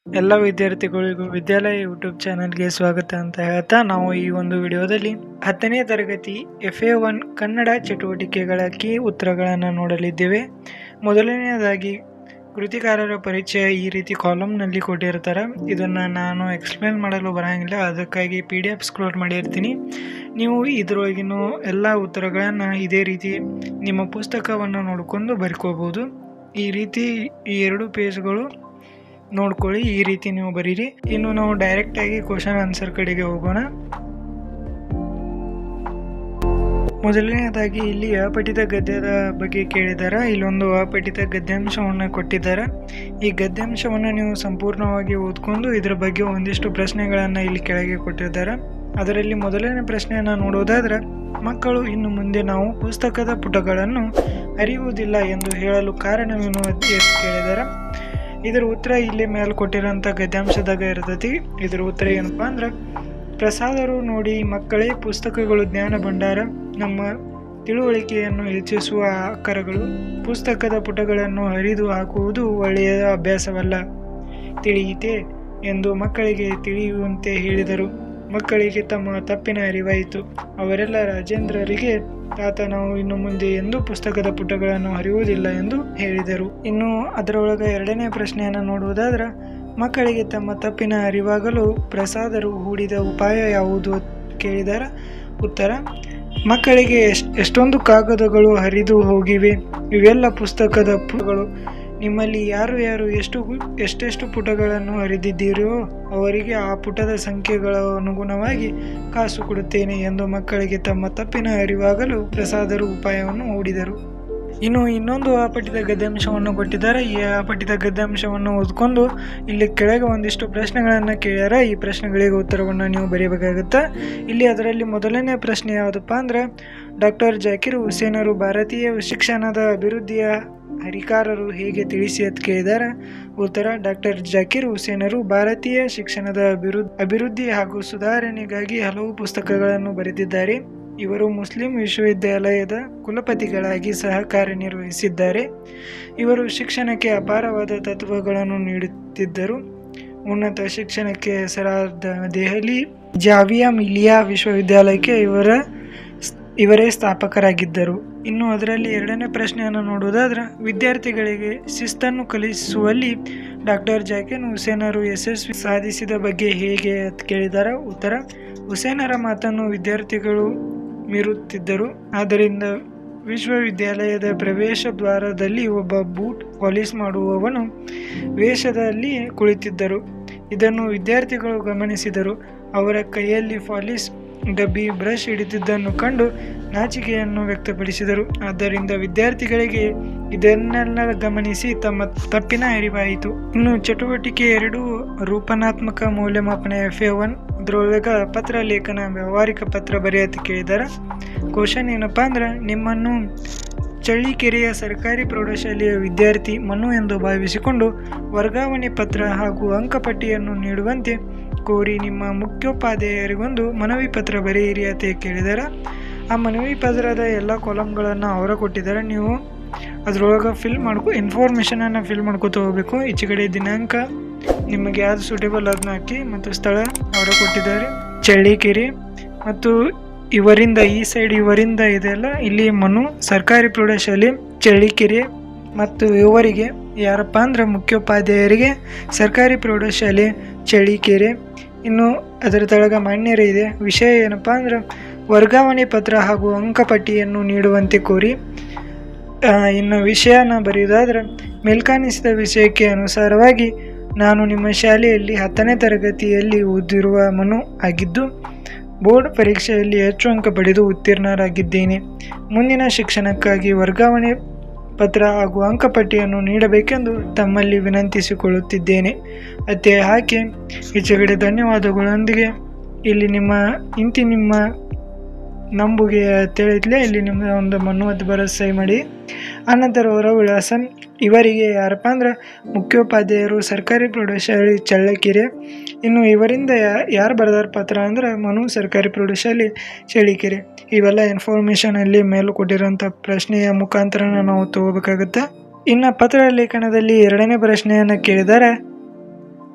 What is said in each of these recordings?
ಎಲ್ಲ ವಿದ್ಯಾರ್ಥಿಗಳಿಗೂ ವಿದ್ಯಾಲಯ ಯೂಟ್ಯೂಬ್ ಚಾನಲ್ಗೆ ಸ್ವಾಗತ ಅಂತ ಹೇಳ್ತಾ ನಾವು ಈ ಒಂದು ವಿಡಿಯೋದಲ್ಲಿ 10ನೇ ತರಗತಿ FA1 ಕನ್ನಡ ಚಟುವಟಿಕೆಗಳ ಕೀ ಉತ್ತರಗಳನ್ನು ನೋಡಲಿದ್ದೇವೆ. ಮೊದಲನೆಯದಾಗಿ ಕೃತಿಕಾರರ ಪರಿಚಯ ಈ ರೀತಿ ಕಾಲಮ್ನಲ್ಲಿ ಕೊಟ್ಟಿರ್ತಾರೆ. ಇದನ್ನು ನಾನು ಎಕ್ಸ್ಪ್ಲೇನ್ ಮಾಡಲು ಬರೋಂಗಿಲ್ಲ, ಅದಕ್ಕಾಗಿ PDF ಸ್ಕ್ರೋಲ್ ಮಾಡಿರ್ತೀನಿ. ನೀವು ಇದರೊಳಗಿನ ಎಲ್ಲ ಉತ್ತರಗಳನ್ನು ಇದೇ ರೀತಿ ನಿಮ್ಮ ಪುಸ್ತಕವನ್ನು ನೋಡಿಕೊಂಡು ಬರ್ಕೋಬೋದು. ಈ ರೀತಿ ಈ 2 ಪೇಜ್ಗಳು ನೋಡ್ಕೊಳ್ಳಿ, ಈ ರೀತಿ ನೀವು ಬರೀರಿ. ಇನ್ನು ನಾವು ಡೈರೆಕ್ಟ್ ಆಗಿ ಕ್ವಶನ್ ಆನ್ಸರ್ ಕಡೆಗೆ ಹೋಗೋಣ. ಮೊದಲನೇದಾಗಿ ಇಲ್ಲಿ ಅಪಠಿತ ಗದ್ಯದ ಬಗ್ಗೆ ಕೇಳಿದ್ದಾರೆ. ಇಲ್ಲೊಂದು ಅಪಠಿತ ಗದ್ಯಾಂಶವನ್ನು ಕೊಟ್ಟಿದ್ದಾರೆ. ಈ ಗದ್ಯಾಂಶವನ್ನು ನೀವು ಸಂಪೂರ್ಣವಾಗಿ ಓದ್ಕೊಂಡು ಇದರ ಬಗ್ಗೆ ಒಂದಿಷ್ಟು ಪ್ರಶ್ನೆಗಳನ್ನು ಇಲ್ಲಿ ಕೆಳಗೆ ಕೊಟ್ಟಿದ್ದಾರೆ. ಅದರಲ್ಲಿ ಮೊದಲನೇ ಪ್ರಶ್ನೆಯನ್ನು ನೋಡೋದಾದ್ರೆ, ಮಕ್ಕಳು ಇನ್ನು ಮುಂದೆ ನಾವು ಪುಸ್ತಕದ ಪುಟಗಳನ್ನು ಅರಿಯುವುದಿಲ್ಲ ಎಂದು ಹೇಳಲು ಕಾರಣವೇನು ಅಂತ ಕೇಳಿದ್ದಾರೆ. ಇದರ ಉತ್ತರ ಇಲ್ಲಿ ಮೇಲೆ ಕೊಟ್ಟಿರೋಂಥ ಗದ್ಯಾಂಶದಾಗ ಇರ್ತೈತಿ. ಇದರ ಉತ್ತರ ಏನಪ್ಪ ಅಂದ್ರೆ, ಪ್ರಸಾದರು ನೋಡಿ ಮಕ್ಕಳೇ, ಪುಸ್ತಕಗಳು ಜ್ಞಾನ ಭಂಡಾರ, ನಮ್ಮ ತಿಳುವಳಿಕೆಯನ್ನು ಹೆಚ್ಚಿಸುವ ಆಕರಗಳು. ಪುಸ್ತಕದ ಪುಟಗಳನ್ನು ಹರಿದು ಹಾಕುವುದು ಒಳ್ಳೆಯ ಅಭ್ಯಾಸವಲ್ಲ, ತಿಳಿಯಿತೆ ಎಂದು ಮಕ್ಕಳಿಗೆ ತಿಳಿಯುವಂತೆ ಹೇಳಿದರು. ಮಕ್ಕಳಿಗೆ ತಮ್ಮ ತಪ್ಪಿನ ಅರಿವಾಯಿತು. ಅವರೆಲ್ಲ ರಾಜೇಂದ್ರರಿಗೆ, ತಾತ, ನಾವು ಇನ್ನು ಮುಂದೆ ಎಂದೂ ಪುಸ್ತಕದ ಪುಟಗಳನ್ನು ಹರಿಯುವುದಿಲ್ಲ ಎಂದು ಹೇಳಿದರು. ಇನ್ನು ಅದರೊಳಗೆ ಎರಡನೇ ಪ್ರಶ್ನೆಯನ್ನು ನೋಡುವುದಾದ್ರೆ, ಮಕ್ಕಳಿಗೆ ತಮ್ಮ ತಪ್ಪಿನ ಅರಿವಾಗಲು ಪ್ರಸಾದರು ಹೂಡಿದ ಉಪಾಯ ಯಾವುದು ಕೇಳಿದರೆ ಉತ್ತರ, ಮಕ್ಕಳಿಗೆ ಎಷ್ಟೊಂದು ಕಾಗದಗಳು ಹರಿದು ಹೋಗಿವೆ, ಇವೆಲ್ಲ ಪುಸ್ತಕದ ಪುಟಗಳು. ನಿಮ್ಮಲ್ಲಿ ಯಾರು ಎಷ್ಟೆಷ್ಟು ಪುಟಗಳನ್ನು ಹರಿದಿದ್ದೀರೋ ಅವರಿಗೆ ಆ ಪುಟದ ಸಂಖ್ಯೆಗಳ ಅನುಗುಣವಾಗಿ ಕಾಸು ಕೊಡುತ್ತೇನೆ ಎಂದು ಮಕ್ಕಳಿಗೆ ತಮ್ಮ ತಪ್ಪಿನ ಅರಿವಾಗಲು ಪ್ರಸಾದರು ಉಪಾಯವನ್ನು ಹೂಡಿದರು. ಇನ್ನು ಇನ್ನೊಂದು ಅಪಠಿತ ಗದ್ಯಾಂಶವನ್ನು ಕೊಟ್ಟಿದ್ದಾರೆ. ಈ ಅಪಠಿತ ಗದ್ಯಾಂಶವನ್ನು ಓದ್ಕೊಂಡು ಇಲ್ಲಿ ಕೆಳಗೆ ಒಂದಿಷ್ಟು ಪ್ರಶ್ನೆಗಳನ್ನು ಕೇಳ್ಯಾರ. ಈ ಪ್ರಶ್ನೆಗಳಿಗೆ ಉತ್ತರವನ್ನು ನೀವು ಬರೀಬೇಕಾಗುತ್ತೆ. ಇಲ್ಲಿ ಅದರಲ್ಲಿ ಮೊದಲನೇ ಪ್ರಶ್ನೆ ಯಾವುದಪ್ಪ ಅಂದ್ರೆ, ಡಾಕ್ಟರ್ ಜಾಕಿರ್ ಹುಸೇನರು ಭಾರತೀಯ ಶಿಕ್ಷಣದ ಅಭಿವೃದ್ಧಿಯ ಹರಿಕಾರರು ಹೇಗೆ ತಿಳಿಸಿ ಅಂತ ಕೇಳಿದ್ದಾರೆ. ಉತ್ತರ, ಡಾಕ್ಟರ್ ಜಾಕಿರ್ ಹುಸೇನರು ಭಾರತೀಯ ಶಿಕ್ಷಣದ ಅಭಿವೃದ್ಧಿ ಹಾಗೂ ಸುಧಾರಣೆಗಾಗಿ ಹಲವು ಪುಸ್ತಕಗಳನ್ನು ಬರೆದಿದ್ದಾರೆ. ಇವರು ಮುಸ್ಲಿಂ ವಿಶ್ವವಿದ್ಯಾಲಯದ ಕುಲಪತಿಗಳಾಗಿ ಸಹ ಕಾರ್ಯನಿರ್ವಹಿಸಿದ್ದಾರೆ. ಇವರು ಶಿಕ್ಷಣಕ್ಕೆ ಅಪಾರವಾದ ತತ್ವಗಳನ್ನು ನೀಡುತ್ತಿದ್ದರು. ಉನ್ನತ ಶಿಕ್ಷಣಕ್ಕೆ ಹೆಸರಾದ ದೆಹಲಿ ಜಾಮಿಯಾ ಮಿಲಿಯಾ ವಿಶ್ವವಿದ್ಯಾಲಯಕ್ಕೆ ಇವರೇ ಸ್ಥಾಪಕರಾಗಿದ್ದರು. ಇನ್ನು ಅದರಲ್ಲಿ ಎರಡನೇ ಪ್ರಶ್ನೆಯನ್ನು ನೋಡುವುದಾದ್ರೆ, ವಿದ್ಯಾರ್ಥಿಗಳಿಗೆ ಶಿಸ್ತನ್ನು ಕಲಿಸುವಲ್ಲಿ ಡಾಕ್ಟರ್ ಜಾಕಿರ್ ಹುಸೇನರು ಯಶಸ್ವಿ ಸಾಧಿಸಿದ ಬಗ್ಗೆ ಹೇಗೆ ಅಂತ ಕೇಳಿದ್ದಾರೆ. ಉತ್ತರ, ಹುಸೇನರ ಮಾತನ್ನು ವಿದ್ಯಾರ್ಥಿಗಳು ಮೀರುತ್ತಿದ್ದರು. ಆದ್ದರಿಂದ ವಿಶ್ವವಿದ್ಯಾಲಯದ ಪ್ರವೇಶ ದ್ವಾರದಲ್ಲಿ ಒಬ್ಬ ಬೂಟ್ ಪಾಲಿಶ್ ಮಾಡುವವನು ವೇಷದಲ್ಲಿ ಕುಳಿತಿದ್ದರು. ಇದನ್ನು ವಿದ್ಯಾರ್ಥಿಗಳು ಗಮನಿಸಿದರು. ಅವರ ಕೈಯಲ್ಲಿ ಪಾಲಿಶ್ ಡಬ್ಬಿ ಬ್ರಷ್ ಹಿಡಿದಿದ್ದನ್ನು ಕಂಡು ನಾಚಿಕೆಯನ್ನು ವ್ಯಕ್ತಪಡಿಸಿದರು. ಆದ್ದರಿಂದ ವಿದ್ಯಾರ್ಥಿಗಳಿಗೆ ಇದನ್ನೆಲ್ಲ ಗಮನಿಸಿ ತಮ್ಮ ತಪ್ಪಿನ ಅರಿವಾಯಿತು. ಇನ್ನು ಚಟುವಟಿಕೆ 2 ರೂಪನಾತ್ಮಕ ಮೌಲ್ಯಮಾಪನ FA1 ಅದರೊಳಗೆ ಪತ್ರ ಲೇಖನ ವ್ಯಾವಹಾರಿಕ ಪತ್ರ ಬರೆಯತ್ತೆ ಕೇಳಿದ್ದಾರೆ. ಕ್ವಶನ್ ಏನಪ್ಪಾ ಅಂದ್ರೆ, ನಿಮ್ಮನ್ನು ಚಳ್ಳಿಕೆರೆಯ ಸರ್ಕಾರಿ ಪ್ರೌಢಶಾಲೆಯ ವಿದ್ಯಾರ್ಥಿ ಮನು ಎಂದು ಭಾವಿಸಿಕೊಂಡು ವರ್ಗಾವಣೆ ಪತ್ರ ಹಾಗೂ ಅಂಕಪಟ್ಟಿಯನ್ನು ನೀಡುವಂತೆ ಕೋರಿ ನಿಮ್ಮ ಮುಖ್ಯೋಪಾಧ್ಯಾಯರಿಗೊಂದು ಮನವಿ ಪತ್ರ ಬರೆಯಿರಿ ಅಂತ ಕೇಳಿದ್ದಾರೆ. ಆ ಮನವಿ ಪತ್ರದ ಎಲ್ಲ ಕಾಲಮ್ಗಳನ್ನು ಅವರ ಕೊಟ್ಟಿದ್ದಾರೆ. ನೀವು ಅದರೊಳಗೆ ಇನ್ಫಾರ್ಮೇಷನನ್ನು ಫಿಲ್ ಮಾಡ್ಕೊತ ಹೋಗ್ಬೇಕು. ಈಚೆಗಡೆ ದಿನಾಂಕ ನಿಮಗೆ ಯಾವುದು ಸೂಟೇಬಲ್ ಅದನ್ನ ಹಾಕಿ, ಮತ್ತು ಸ್ಥಳ ಅವರ ಕೊಟ್ಟಿದ್ದಾರೆ, ಚಳ್ಳಿಕೆರೆ. ಮತ್ತು ಇವರಿಂದ ಈ ಸೈಡ್ ಇವರಿಂದ ಇದೆಲ್ಲ ಇಲ್ಲಿ ಮನು ಸರ್ಕಾರಿ ಪ್ರೌಢಶಾಲೆ ಚಳ್ಳಿಕೆರೆ. ಮತ್ತು ಇವರಿಗೆ ಯಾರಪ್ಪ ಅಂದ್ರೆ ಮುಖ್ಯೋಪಾಧ್ಯಾಯರಿಗೆ ಸರ್ಕಾರಿ ಪ್ರೌಢಶಾಲೆ ಚಳ್ಳಿಕೆರೆ. ಇನ್ನು ಅದರ ತಳಗ ಮಾನ್ಯರೇ ಇದೆ. ವಿಷಯ ಏನಪ್ಪ ಅಂದ್ರೆ, ವರ್ಗಾವಣೆ ಪತ್ರ ಹಾಗೂ ಅಂಕಪಟ್ಟಿಯನ್ನು ನೀಡುವಂತೆ ಕೋರಿ. ಇನ್ನು ವಿಷಯನ ಬರೆಯುವುದಾದ್ರೆ, ಮೇಲ್ಕಾಣಿಸಿದ ವಿಷಯಕ್ಕೆ ಅನುಸಾರವಾಗಿ ನಾನು ನಿಮ್ಮ ಶಾಲೆಯಲ್ಲಿ 10ನೇ ತರಗತಿಯಲ್ಲಿ ಓದಿರುವ ಮನು ಆಗಿದ್ದು, ಬೋರ್ಡ್ ಪರೀಕ್ಷೆಯಲ್ಲಿ ಹೆಚ್ಚು ಅಂಕ ಪಡೆದು ಉತ್ತೀರ್ಣರಾಗಿದ್ದೇನೆ. ಮುಂದಿನ ಶಿಕ್ಷಣಕ್ಕಾಗಿ ವರ್ಗಾವಣೆ ಪತ್ರ ಹಾಗೂ ಅಂಕಪಟ್ಟಿಯನ್ನು ನೀಡಬೇಕೆಂದು ತಮ್ಮಲ್ಲಿ ವಿನಂತಿಸಿಕೊಳ್ಳುತ್ತಿದ್ದೇನೆ. ಅತ್ತೆ ಹಾಕಿ ಈಚೆಗಡೆ ಧನ್ಯವಾದಗಳೊಂದಿಗೆ ಇಲ್ಲಿ ನಿಮ್ಮ ನಂಬುಗೆ ತಿಳಿದ್ಲೆ ಇಲ್ಲಿ ನಿಮ್ಮ ಒಂದು ಮನು ಬರೋ ಸಹಿ ಮಾಡಿ. ಆನಂತರ ಅವರ ವಿಳಾಸ. ಇವರಿಗೆ ಯಾರಪ್ಪ ಅಂದ್ರೆ ಮುಖ್ಯೋಪಾಧ್ಯಾಯರು ಸರ್ಕಾರಿ ಪ್ರೌಢಶಾಲೆ ಚಳ್ಳಕೆರೆ. ಇನ್ನು ಇವರಿಂದ ಯಾರು ಬರೆದಾರ ಪತ್ರ ಅಂದ್ರೆ ಮನು ಸರ್ಕಾರಿ ಪ್ರೌಢಶಾಲೆ ಚಳ್ಳಕೆರೆ. ಇವೆಲ್ಲ ಇನ್ಫಾರ್ಮೇಷನ್ ಅಲ್ಲಿ ಮೇಲೆ ಕೊಟ್ಟಿರೋಂಥ ಪ್ರಶ್ನೆಯ ಮುಖಾಂತರ ನಾವು ತಗೋಬೇಕಾಗುತ್ತೆ. ಇನ್ನು ಪತ್ರ ಲೇಖನದಲ್ಲಿ 2ನೇ ಪ್ರಶ್ನೆಯನ್ನು ಕೇಳಿದರೆ,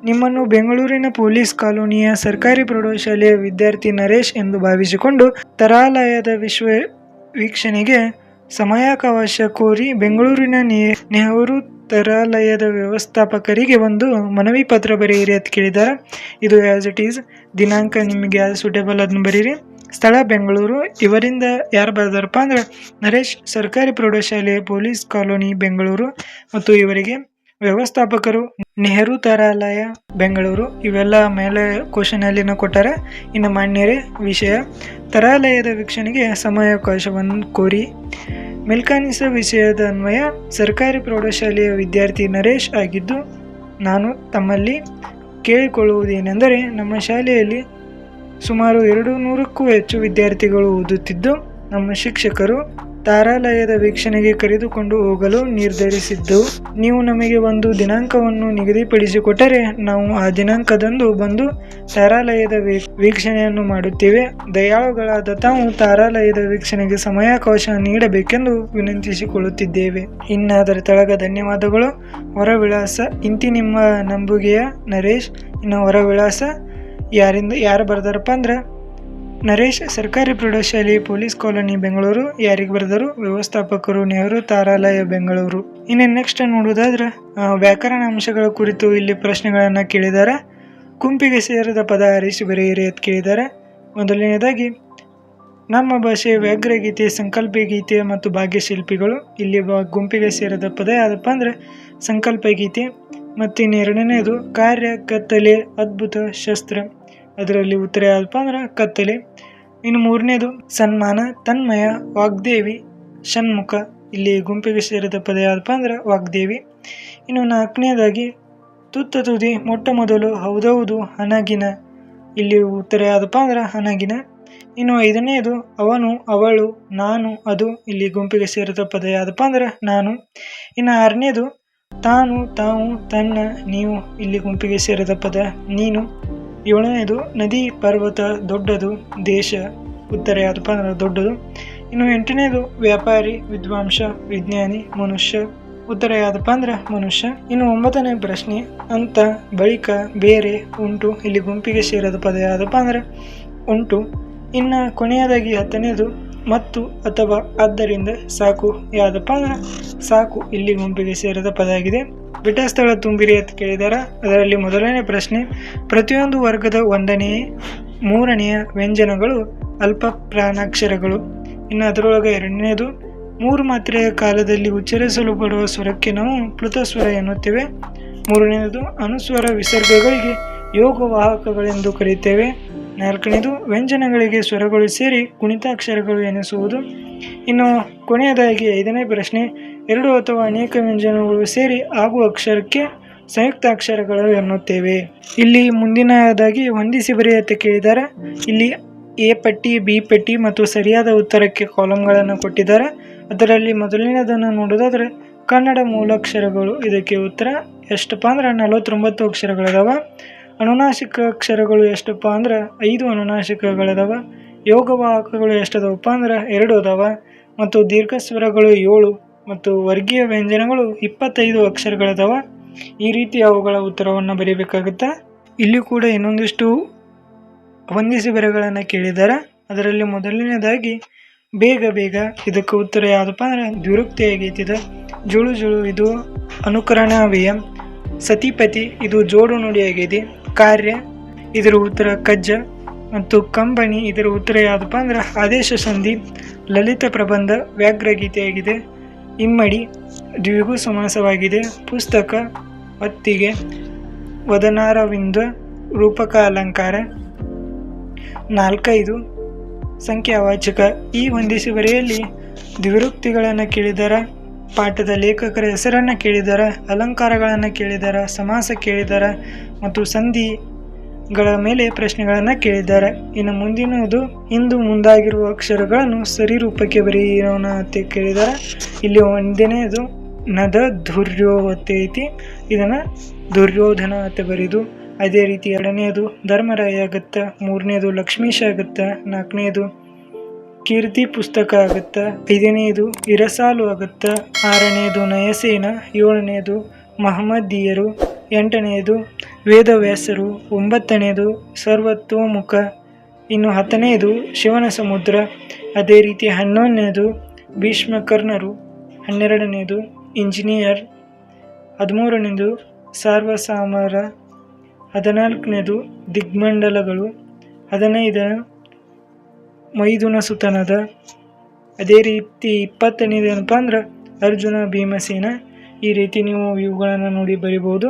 ನಿಮ್ಮನ್ನು ಬೆಂಗಳೂರಿನ ಪೊಲೀಸ್ ಕಾಲೋನಿಯ ಸರ್ಕಾರಿ ಪ್ರೌಢಶಾಲೆಯ ವಿದ್ಯಾರ್ಥಿ ನರೇಶ್ ಎಂದು ಭಾವಿಸಿಕೊಂಡು ತಾರಾಲಯದ ವೀಕ್ಷಣೆಗೆ ಸಮಯಾವಕಾಶ ಕೋರಿ ಬೆಂಗಳೂರಿನ ನೆಹರು ತಾರಾಲಯದ ವ್ಯವಸ್ಥಾಪಕರಿಗೆ ಒಂದು ಮನವಿ ಪತ್ರ ಬರೆಯಿರಿ ಅಂತ ಕೇಳಿದ್ದಾರೆ. ಇದು ಆ್ಯಸ್ ಇಟ್ ಈಸ್, ದಿನಾಂಕ ನಿಮಗೆ ಯಾವ್ದು ಸೂಟೇಬಲ್ ಅದನ್ನು ಬರೀರಿ. ಸ್ಥಳ ಬೆಂಗಳೂರು. ಇವರಿಂದ ಯಾರು ಬರ್ದಾರಪ್ಪ ಅಂದ್ರೆ ನರೇಶ್, ಸರ್ಕಾರಿ ಪ್ರೌಢಶಾಲೆ, ಪೊಲೀಸ್ ಕಾಲೋನಿ, ಬೆಂಗಳೂರು. ಮತ್ತು ಇವರಿಗೆ ವ್ಯವಸ್ಥಾಪಕರು ನೆಹರು ತಾರಾಲಯ, ಬೆಂಗಳೂರು. ಇವೆಲ್ಲ ಮೇಲೆ ಕ್ವಶನ್ ಅಲ್ಲಿನ ಕೊಟ್ಟಾರೆ. ಇನ್ನು ಮಾನ್ಯರೇ, ವಿಷಯ ತಾರಾಲಯದ ವೀಕ್ಷಣೆಗೆ ಸಮಯಾವಕಾಶವನ್ನು ಕೋರಿ ಮೇಲ್ಕಾಣಿಸಿದ ವಿಷಯದ ಅನ್ವಯ ಸರ್ಕಾರಿ ಪ್ರೌಢಶಾಲೆಯ ವಿದ್ಯಾರ್ಥಿ ನರೇಶ್ ಆಗಿದ್ದು, ನಾನು ತಮ್ಮಲ್ಲಿ ಕೇಳಿಕೊಳ್ಳುವುದೇನೆಂದರೆ, ನಮ್ಮ ಶಾಲೆಯಲ್ಲಿ ಸುಮಾರು 200ಕ್ಕೂ ಹೆಚ್ಚು ವಿದ್ಯಾರ್ಥಿಗಳು ಓದುತ್ತಿದ್ದು, ನಮ್ಮ ಶಿಕ್ಷಕರು ತಾರಾಲಯದ ವೀಕ್ಷಣೆಗೆ ಕರೆದುಕೊಂಡು ಹೋಗಲು ನಿರ್ಧರಿಸಿದ್ದು, ನೀವು ನಮಗೆ ಒಂದು ದಿನಾಂಕವನ್ನು ನಿಗದಿಪಡಿಸಿಕೊಟ್ಟರೆ ನಾವು ಆ ದಿನಾಂಕದಂದು ಬಂದು ತಾರಾಲಯದ ವೀಕ್ಷಣೆಯನ್ನು ಮಾಡುತ್ತೇವೆ. ದಯಾಳುಗಳಾದ ತಾವು ತಾರಾಲಯದ ವೀಕ್ಷಣೆಗೆ ಸಮಯಾವಕಾಶ ನೀಡಬೇಕೆಂದು ವಿನಂತಿಸಿಕೊಳ್ಳುತ್ತಿದ್ದೇವೆ. ಇನ್ನಾದರ ತಳಗ ಧನ್ಯವಾದಗಳು. ಹೊರ ವಿಳಾಸ ಇಂತಿ ನಿಮ್ಮ ನಂಬುಗೆಯ ನರೇಶ್. ಇನ್ನು ಹೊರ ವಿಳಾಸ ಯಾರು ಬರ್ದಾರಪ್ಪ ಅಂದ್ರೆ ನರೇಶ್, ಸರ್ಕಾರಿ ಪ್ರೌಢಶಾಲೆ, ಪೊಲೀಸ್ ಕಾಲೋನಿ, ಬೆಂಗಳೂರು. ಯಾರಿಗೆ ಬರೆದರು? ವ್ಯವಸ್ಥಾಪಕರು, ನೆಹರು ತಾರಾಲಯ, ಬೆಂಗಳೂರು. ಇನ್ನು ನೆಕ್ಸ್ಟ್ ನೋಡೋದಾದ್ರೆ ವ್ಯಾಕರಣ ಅಂಶಗಳ ಕುರಿತು ಇಲ್ಲಿ ಪ್ರಶ್ನೆಗಳನ್ನು ಕೇಳಿದ್ದಾರೆ. ಗುಂಪಿಗೆ ಸೇರಿದ ಪದ ಆರಿಸಿ ಬರೆಯಿರಿ ಅಂತ ಕೇಳಿದ್ದಾರೆ. ಮೊದಲನೇದಾಗಿ ನಮ್ಮ ಭಾಷೆ ವ್ಯಾಘ್ರಗೀತೆ, ಸಂಕಲ್ಪ ಗೀತೆ ಮತ್ತು ಭಾಗ್ಯಶಿಲ್ಪಿಗಳು. ಇಲ್ಲಿ ಗುಂಪಿಗೆ ಸೇರಿದ ಪದ ಯಾವುದಪ್ಪ ಅಂದರೆ ಸಂಕಲ್ಪ ಗೀತೆ. ಮತ್ತು ಇನ್ನು ಎರಡನೇದು ಕಾರ್ಯ, ಕತ್ತಲೆ, ಅದ್ಭುತ, ಶಸ್ತ್ರ. ಅದರಲ್ಲಿ ಉತ್ತರ ಯಾವುದಪ್ಪ ಅಂದ್ರೆ ಕತ್ತಲೆ. ಇನ್ನು ಮೂರನೇದು ಸನ್ಮಾನ, ತನ್ಮಯ, ವಾಗ್ದೇವಿ, ಷಣ್ಮುಖ. ಇಲ್ಲಿ ಗುಂಪಿಗೆ ಸೇರಿದ ಪದ ಯಾವುದಪ್ಪ ಅಂದ್ರೆ ವಾಗ್ದೇವಿ. ಇನ್ನು ನಾಲ್ಕನೇದಾಗಿ ತುತ್ತ ತುದಿ, ಮೊಟ್ಟ ಮೊದಲು, ಹೌದೌದು, ಹನಗಿನ. ಇಲ್ಲಿ ಉತ್ತರ ಯಾವುದಪ್ಪ ಅಂದ್ರೆ ಹನಗಿನ. ಇನ್ನು ಐದನೇದು ಅವನು, ಅವಳು, ನಾನು, ಅದು. ಇಲ್ಲಿ ಗುಂಪಿಗೆ ಸೇರಿದ ಪದ ಯಾವುದಪ್ಪ ಅಂದ್ರೆ ನಾನು. ಇನ್ನು ಆರನೇದು ತಾನು, ತಾವು, ತನ್ನ, ನೀವು. ಇಲ್ಲಿ ಗುಂಪಿಗೆ ಸೇರಿದ ಪದ ನೀನು. ಏಳನೇದು ನದಿ, ಪರ್ವತ, ದೊಡ್ಡದು, ದೇಶ. ಉತ್ತರ ಯಾವುದಪ್ಪ ಅಂದ್ರೆ ದೊಡ್ಡದು. ಇನ್ನು ಎಂಟನೇದು ವ್ಯಾಪಾರಿ, ವಿದ್ವಾಂಸ, ವಿಜ್ಞಾನಿ, ಮನುಷ್ಯ. ಉತ್ತರ ಯಾವುದಪ್ಪ ಅಂದ್ರೆ ಮನುಷ್ಯ. ಇನ್ನು ಒಂಬತ್ತನೇ ಪ್ರಶ್ನೆ ಅಂತ, ಬಳಿಕ, ಬೇರೆ, ಉಂಟು. ಇಲ್ಲಿ ಗುಂಪಿಗೆ ಸೇರಿದ ಪದ ಯಾವುದಪ್ಪ ಅಂದ್ರೆ ಉಂಟು. ಇನ್ನು ಕೊನೆಯದಾಗಿ ಹತ್ತನೇದು ಮತ್ತು, ಅಥವಾ, ಆದ್ದರಿಂದ, ಸಾಕು. ಯಾವುದಪ್ಪ ಅಂದ್ರೆ ಸಾಕು. ಇಲ್ಲಿ ಗುಂಪಿಗೆ ಸೇರಿದ ಪದ ಆಗಿದೆ. ಬಿಟಸ್ಥಳ ತುಂಬಿರಿ ಅಂತ ಕೇಳಿದಾರ. ಅದರಲ್ಲಿ ಮೊದಲನೇ ಪ್ರಶ್ನೆ, ಪ್ರತಿಯೊಂದು ವರ್ಗದ 1ನೇ 3ನೆಯ ವ್ಯಂಜನಗಳು ಅಲ್ಪ ಪ್ರಾಣಾಕ್ಷರಗಳು. ಇನ್ನು ಅದರೊಳಗೆ ಎರಡನೇದು 3 ಮಾತ್ರೆಯ ಕಾಲದಲ್ಲಿ ಉಚ್ಚರಿಸಲು ಪಡುವ ಸ್ವರಕ್ಕೆ ನಾವು ಪ್ಲುತಸ್ವರ ಎನ್ನುತ್ತೇವೆ. ಮೂರನೇದು ಅನುಸ್ವರ ವಿಸರ್ಗಗಳಿಗೆ ಯೋಗವಾಹಕಗಳೆಂದು ಕರೆಯುತ್ತೇವೆ. ನಾಲ್ಕನೇದು ವ್ಯಂಜನಗಳಿಗೆ ಸ್ವರಗಳು ಸೇರಿ ಕುಣಿತಾಕ್ಷರಗಳು ಎನಿಸುವುದು. ಇನ್ನು ಕೊನೆಯದಾಗಿ ಐದನೇ ಪ್ರಶ್ನೆ, 2 ಅಥವಾ ಅನೇಕ ವ್ಯಂಜನಗಳು ಸೇರಿ ಆಗುವ ಅಕ್ಷರಕ್ಕೆ ಸಂಯುಕ್ತಾಕ್ಷರಗಳು ಎನ್ನುತ್ತೇವೆ. ಇಲ್ಲಿ ಮುಂದಿನದಾಗಿ ಹೊಂದಿಸಿ ಬರೆಯುತ್ತೆ ಕೇಳಿದ್ದಾರೆ. ಇಲ್ಲಿ ಎ ಪಟ್ಟಿ, ಬಿ ಪಟ್ಟಿ ಮತ್ತು ಸರಿಯಾದ ಉತ್ತರಕ್ಕೆ ಕಾಲಂಗಳನ್ನು ಕೊಟ್ಟಿದ್ದಾರೆ. ಅದರಲ್ಲಿ ಮೊದಲನೇದನ್ನು ನೋಡೋದಾದ್ರೆ ಕನ್ನಡ ಮೂಲಾಕ್ಷರಗಳು. ಇದಕ್ಕೆ ಉತ್ತರ ಎಷ್ಟಪ್ಪ ಅಂದ್ರೆ 49 ಅಕ್ಷರಗಳದಾವ. ಅನುನಾಸಿಕ ಅಕ್ಷರಗಳು ಎಷ್ಟಪ್ಪ ಅಂದ್ರೆ 5 ಅನುನಾಸಿಕಗಳದಾವ. ಯೋಗವಾಹಕಗಳು ಎಷ್ಟದವಪ್ಪ ಅಂದ್ರೆ 2 ಅದಾವ. ಮತ್ತು ದೀರ್ಘ ಸ್ವರಗಳು 7 ಮತ್ತು ವರ್ಗೀಯ ವ್ಯಂಜನಗಳು 25 ಅಕ್ಷರಗಳದಾವ. ಈ ರೀತಿ ಅವುಗಳ ಉತ್ತರವನ್ನು ಬರೀಬೇಕಾಗುತ್ತೆ. ಇಲ್ಲಿ ಕೂಡ ಇನ್ನೊಂದಿಷ್ಟು ಹೊಂದಿಸಿ ಬರೆಗಳನ್ನು ಕೇಳಿದ್ದಾರೆ. ಅದರಲ್ಲಿ ಮೊದಲನೇದಾಗಿ ಬೇಗ ಬೇಗ. ಇದಕ್ಕೆ ಉತ್ತರ ಯಾವುದಪ್ಪ ಅಂದ್ರೆ ದ್ವಿರುಕ್ತಿ ಆಗೈತಿದೆ. ಜುಳು ಜುಳು ಇದು ಅನುಕರಣ ವ್ಯಯ. ಸತಿಪತಿ ಇದು ಜೋಡು ನುಡಿ ಆಗಿದೆ. ಕಾರ್ಯ ಇದರ ಉತ್ತರ ಕಜ್ಜ. ಮತ್ತು ಕಂಬನಿ ಇದರ ಉತ್ತರ ಯಾವುದಪ್ಪ ಅಂದ್ರೆ ಆದೇಶ ಸಂಧಿ. ಲಲಿತ ಪ್ರಬಂಧ ವ್ಯಾಘ್ರಗೀತೆಯಾಗಿದೆ. ಇಮ್ಮಡಿ ದ್ವಿಗು ಸಮಾಸವಾಗಿದೆ. ಪುಸ್ತಕ ಹೊತ್ತಿಗೆ. ವದನಾರವಿಂದ ರೂಪಕ ಅಲಂಕಾರ. 4 ಸಂಖ್ಯಾವಾಚಕ. ಈ ಹೊಂದಿಸಿ ಬರೆಯಲ್ಲಿ ದ್ವಿರುಕ್ತಿಗಳನ್ನು ಕೇಳಿದಾರ. ಪಾಠದ ಲೇಖಕರ ಹೆಸರನ್ನು ಕೇಳಿದಾರ. ಅಲಂಕಾರಗಳನ್ನು ಕೇಳಿದಾರ. ಸಮಾಸ ಕೇಳಿದಾರ. ಮತ್ತು ಸಂಧಿಗಳ ಮೇಲೆ ಪ್ರಶ್ನೆಗಳನ್ನು ಕೇಳಿದ್ದಾರೆ. ಇನ್ನು ಮುಂದಿನದು ಇಂದು ಮುಂದಾಗಿರುವ ಅಕ್ಷರಗಳನ್ನು ಸರಿ ರೂಪಕ್ಕೆ ಬರೆಯೋಣ ಅಂತ ಕೇಳಿದ್ದಾರೆ. ಇಲ್ಲಿ ಒಂದನೇದು ನದ ದುರ್ಯೋವತ್ತೆ ಐತಿ. ಇದನ್ನು ದುರ್ಯೋಧನ ಅಂತ ಬರೆದು. ಅದೇ ರೀತಿ ಎರಡನೇದು ಧರ್ಮರಾಯ ಆಗುತ್ತ. ಮೂರನೇದು ಲಕ್ಷ್ಮೀಶ ಆಗುತ್ತ. 4ನೇದು ಕೀರ್ತಿ ಪುಸ್ತಕ ಆಗುತ್ತ. 5ನೇದು ಇರಸಾಲು ಆಗುತ್ತ. 6ನೇದು ನಯಸೇನ. 7ನೇದು ಮಹಮ್ಮದೀಯರು. 8ನೆಯದು ವೇದವ್ಯಾಸರು, 9ನೆಯದು ಸರ್ವತೋಮುಖ, ಇನ್ನು 10ನೆಯದು ಶಿವನ ಸಮುದ್ರ, ಅದೇ ರೀತಿ 11ನೆಯದು ಭೀಷ್ಮಕರ್ಣರು, 12ನೆಯದು ಇಂಜಿನಿಯರ್, 13ನೆಯದು ಸಾರ್ವಸಾಮರ, 14ನೆಯದು ದಿಗ್ಮಂಡಲಗಳು, 15 ಮೈದುನ ಸುತನದ, ಅದೇ ರೀತಿ 20ನೆಯದು ಏನಪ್ಪ ಅಂದ್ರೆ ಅರ್ಜುನ ಭೀಮಸೇನ. ಈ ರೀತಿ ನೀವು ಇವುಗಳನ್ನು ನೋಡಿ ಬರಿಬೋದು.